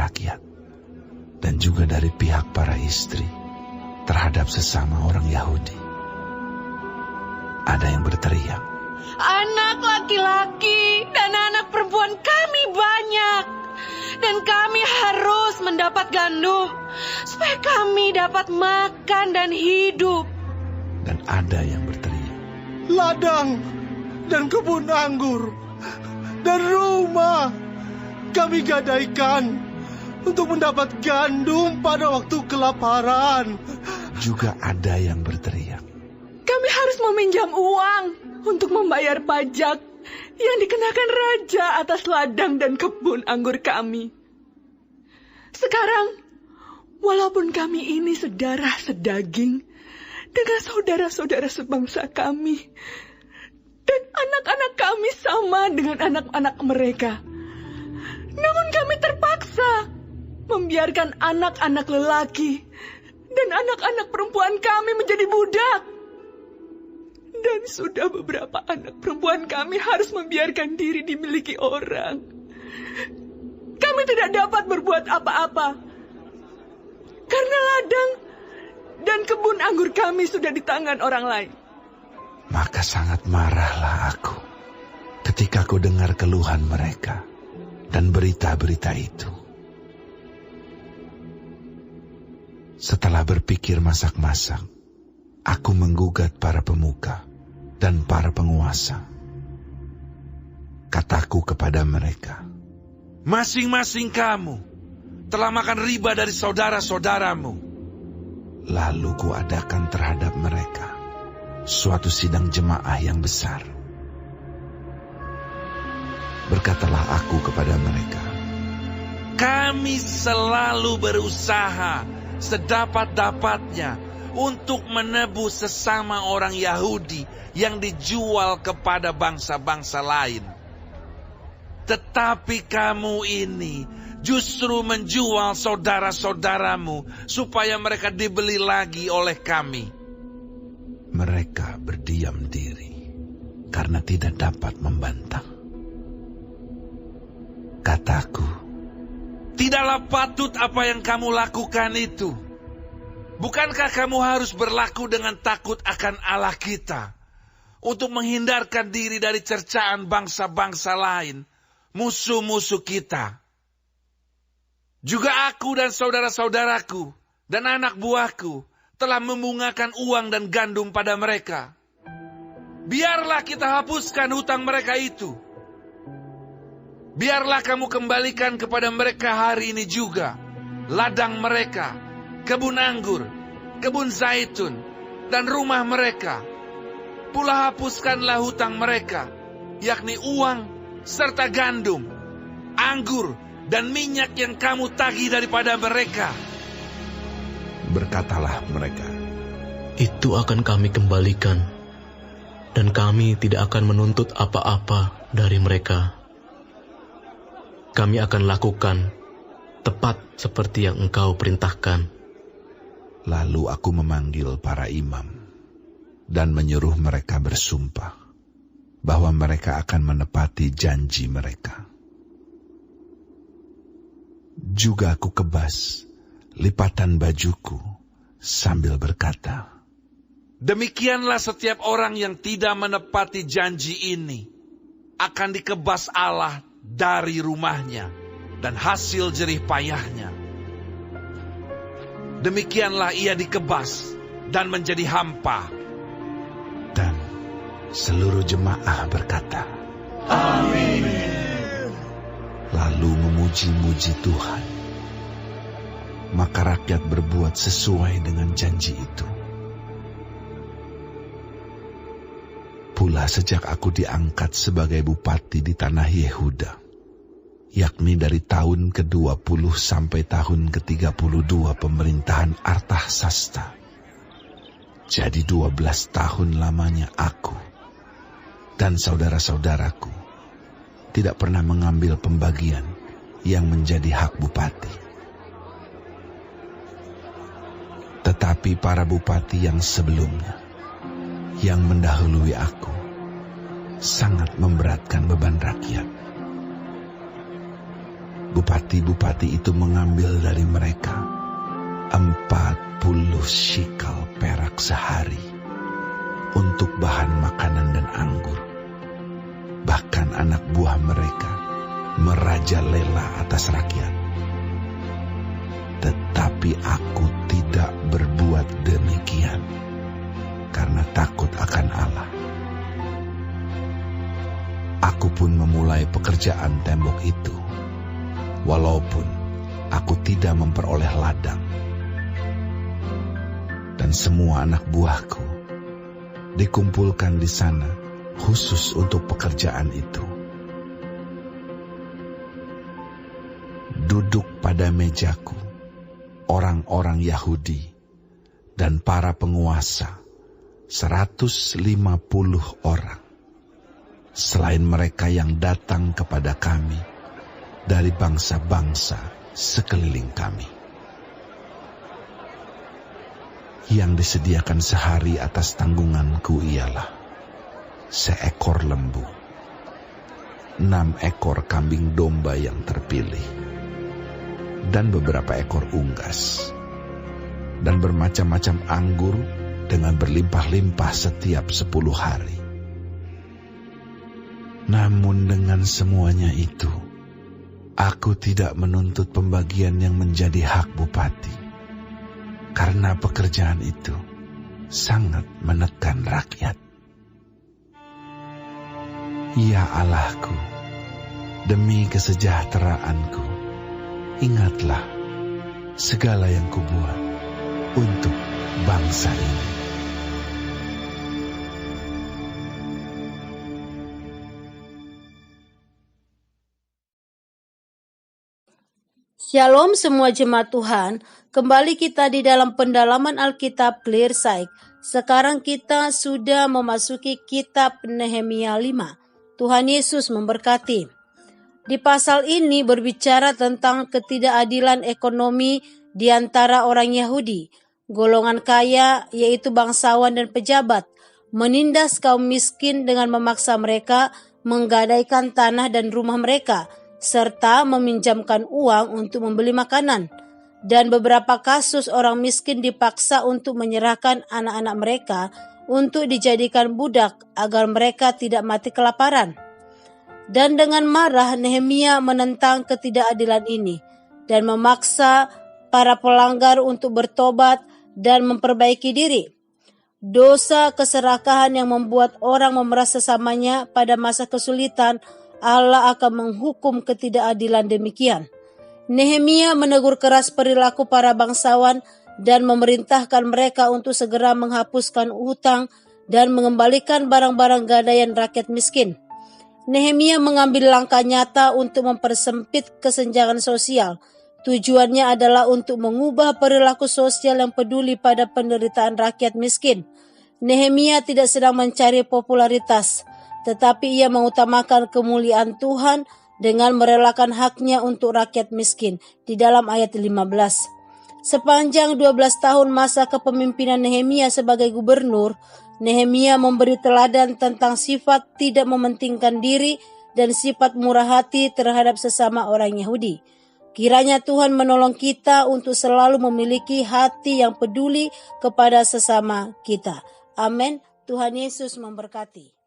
rakyat dan juga dari pihak para istri terhadap sesama orang Yahudi. Ada yang berteriak, "Anak laki-laki dan anak perempuan kami banyak, dan kami harus mendapat gandum supaya kami dapat makan dan hidup." Dan ada yang berteriak, "Ladang dan kebun anggur dan rumah kami gadaikan untuk mendapat gandum pada waktu kelaparan." Juga ada yang berteriak, "Kami harus meminjam uang untuk membayar pajak yang dikenakan raja atas ladang dan kebun anggur kami. Sekarang, walaupun kami ini sedarah sedaging dengan saudara-saudara sebangsa kami, dan anak-anak kami sama dengan anak-anak mereka, namun kami terpaksa membiarkan anak-anak lelaki dan anak-anak perempuan kami menjadi budak. Dan sudah beberapa anak perempuan kami harus membiarkan diri dimiliki orang. Kami tidak dapat berbuat apa-apa, karena ladang dan kebun anggur kami sudah di tangan orang lain." Maka sangat marahlah aku ketika ku dengar keluhan mereka dan berita-berita itu. Setelah berpikir masak-masak, aku menggugat para pemuka dan para penguasa. Kataku kepada mereka, "Masing-masing kamu telah makan riba dari saudara-saudaramu." Lalu kuadakan terhadap mereka suatu sidang jemaah yang besar. Berkatalah aku kepada mereka, "Kami selalu berusaha sedapat-dapatnya untuk menebus sesama orang Yahudi yang dijual kepada bangsa-bangsa lain. Tetapi kamu ini justru menjual saudara-saudaramu supaya mereka dibeli lagi oleh kami." Mereka berdiam diri karena tidak dapat membantah. Kataku, "Tidaklah patut apa yang kamu lakukan itu. Bukankah kamu harus berlaku dengan takut akan Allah kita untuk menghindarkan diri dari cercaan bangsa-bangsa lain, musuh-musuh kita? Juga aku dan saudara-saudaraku dan anak buahku telah membungakan uang dan gandum pada mereka. Biarlah kita hapuskan hutang mereka itu. Biarlah kamu kembalikan kepada mereka hari ini juga ladang mereka, kebun anggur, kebun zaitun, dan rumah mereka. Pula hapuskanlah hutang mereka, yakni uang serta gandum, anggur, dan minyak yang kamu tagih daripada mereka." Berkatalah mereka, "Itu akan kami kembalikan, dan kami tidak akan menuntut apa-apa dari mereka. Kami akan lakukan tepat seperti yang engkau perintahkan." Lalu aku memanggil para imam dan menyuruh mereka bersumpah bahwa mereka akan menepati janji mereka. Juga aku kebas lipatan bajuku sambil berkata, "Demikianlah setiap orang yang tidak menepati janji ini akan dikebas Allah dari rumahnya dan hasil jerih payahnya. Demikianlah ia dikebas dan menjadi hampa." Dan seluruh jemaah berkata, Amin. Lalu memuji-muji Tuhan. Maka rakyat berbuat sesuai dengan janji itu. Pula sejak aku diangkat sebagai bupati di tanah Yehuda, yakni dari tahun ke-20 sampai tahun ke-32 pemerintahan Artahsasta, jadi 12 tahun lamanya aku dan saudara-saudaraku tidak pernah mengambil pembagian yang menjadi hak bupati. Tetapi para bupati yang sebelumnya, yang mendahului aku, sangat memberatkan beban rakyat. bupati-bupati itu mengambil dari mereka 40 shikal perak sehari untuk bahan makanan dan anggur. Bahkan anak buah mereka merajalela atas rakyat. Tetapi aku tidak berbuat demikian karena takut akan Allah. Aku pun memulai pekerjaan tembok itu, walaupun aku tidak memperoleh ladang. Dan semua anak buahku dikumpulkan di sana khusus untuk pekerjaan itu. Duduk pada mejaku orang-orang Yahudi dan para penguasa, 150 orang. Selain mereka yang datang kepada kami dari bangsa-bangsa sekeliling kami. Yang disediakan sehari atas tanggunganku ialah seekor lembu, 6 ekor kambing domba yang terpilih, dan beberapa ekor unggas, dan bermacam-macam anggur dengan berlimpah-limpah setiap 10 hari. Namun dengan semuanya itu, aku tidak menuntut pembagian yang menjadi hak bupati, karena pekerjaan itu sangat menekan rakyat. Ya Allahku, demi kesejahteraanku, ingatlah segala yang kubuat untuk bangsa ini. Shalom semua jemaat Tuhan, kembali kita di dalam pendalaman Alkitab Clear Sight. Sekarang kita sudah memasuki kitab Nehemia 5. Tuhan Yesus memberkati. Di pasal ini berbicara tentang ketidakadilan ekonomi di antara orang Yahudi. Golongan kaya, yaitu bangsawan dan pejabat, menindas kaum miskin dengan memaksa mereka menggadaikan tanah dan rumah mereka, serta meminjamkan uang untuk membeli makanan. Dan beberapa kasus orang miskin dipaksa untuk menyerahkan anak-anak mereka untuk dijadikan budak agar mereka tidak mati kelaparan. Dan dengan marah Nehemia menentang ketidakadilan ini dan memaksa para pelanggar untuk bertobat dan memperbaiki diri. Dosa keserakahan yang membuat orang memeras sesamanya pada masa kesulitan, Allah akan menghukum ketidakadilan demikian. Nehemia menegur keras perilaku para bangsawan dan memerintahkan mereka untuk segera menghapuskan hutang dan mengembalikan barang-barang gadaian rakyat miskin. Nehemia mengambil langkah nyata untuk mempersempit kesenjangan sosial. Tujuannya adalah untuk mengubah perilaku sosial yang peduli pada penderitaan rakyat miskin. Nehemia tidak sedang mencari popularitas, tetapi ia mengutamakan kemuliaan Tuhan dengan merelakan haknya untuk rakyat miskin di dalam ayat 15. Sepanjang 12 tahun masa kepemimpinan Nehemia sebagai gubernur, Nehemia memberi teladan tentang sifat tidak mementingkan diri dan sifat murah hati terhadap sesama orang Yahudi. Kiranya Tuhan menolong kita untuk selalu memiliki hati yang peduli kepada sesama kita. Amin. Tuhan Yesus memberkati.